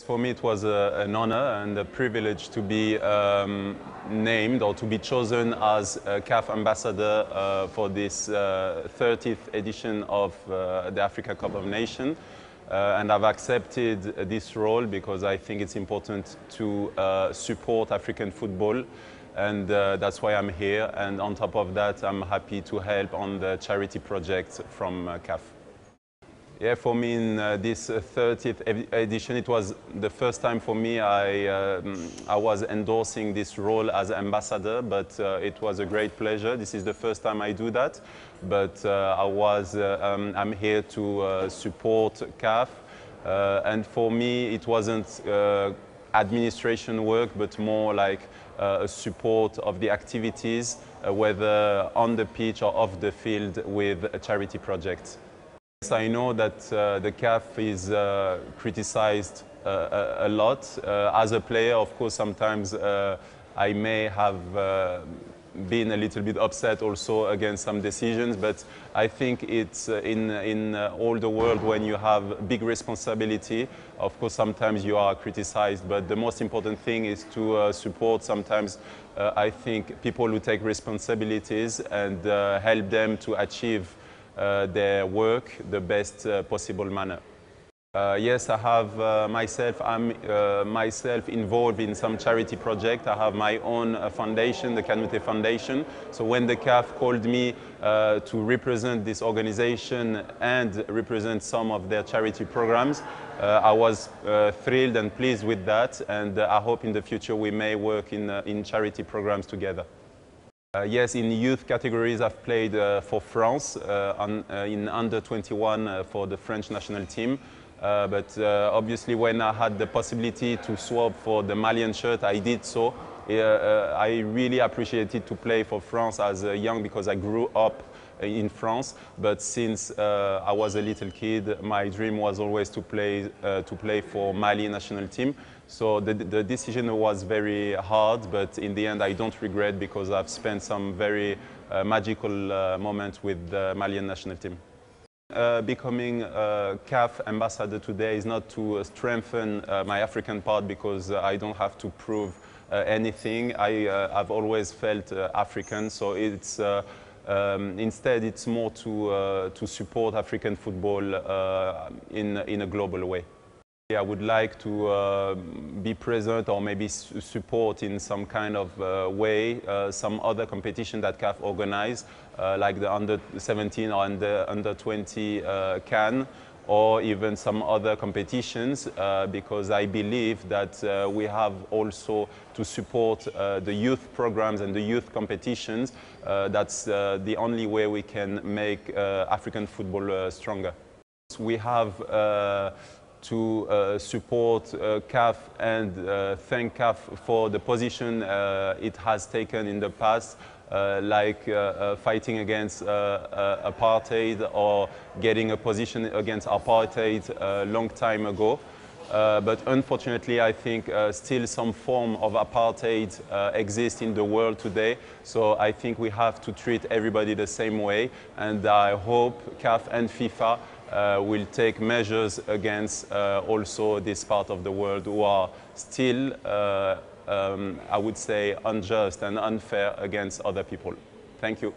For me, it was an honor and a privilege to be named or to be chosen as a CAF Ambassador for this 30th edition of the Africa Cup of Nations. And I've accepted this role because I think it's important to support African football, and that's why I'm here. And on top of that, I'm happy to help on the charity project from CAF. Yeah, for me in this 30th edition, it was the first time for me I was endorsing this role as ambassador, but it was a great pleasure. This is the first time I do that, but I'm here to support CAF, and for me it wasn't administration work, but more like a support of the activities, whether on the pitch or off the field with charity projects. I know that the CAF is criticized a lot. As a player, of course, sometimes I may have been a little bit upset also against some decisions, but I think it's in all the world when you have big responsibility, of course sometimes you are criticized, but the most important thing is to support sometimes I think people who take responsibilities and help them to achieve their work the best possible manner. Yes, I have I'm myself involved in some charity project. I have my own foundation, the Kanouté Foundation. So when the CAF called me to represent this organization and represent some of their charity programs, I was thrilled and pleased with that, and I hope in the future we may work in charity programs together. Yes, in youth categories I've played for France in under 21 for the French national team. But obviously when I had the possibility to swap for the Malian shirt, I did so. I really appreciated to play for France as young because I grew up in France, but since I was a little kid, my dream was always to play for Mali national team. So the decision was very hard, but in the end I don't regret because I've spent some very magical moments with the Malian national team. Becoming a CAF ambassador today is not to strengthen my African part because I don't have to prove anything. I've always felt African, so it's instead it's more to support African football in a global way. I would like to be present or maybe support in some kind of way some other competition that CAF organize, like the under-17 or the under-20 CAN, or even some other competitions, because I believe that we have also to support the youth programs and the youth competitions. That's the only way we can make African football stronger. We have to support CAF and thank CAF for the position it has taken in the past, like fighting against apartheid or getting a position against apartheid a long time ago. But unfortunately, I think still some form of apartheid exists in the world today. So I think we have to treat everybody the same way, and I hope CAF and FIFA will take measures against also this part of the world who are still, I would say, unjust and unfair against other people. Thank you.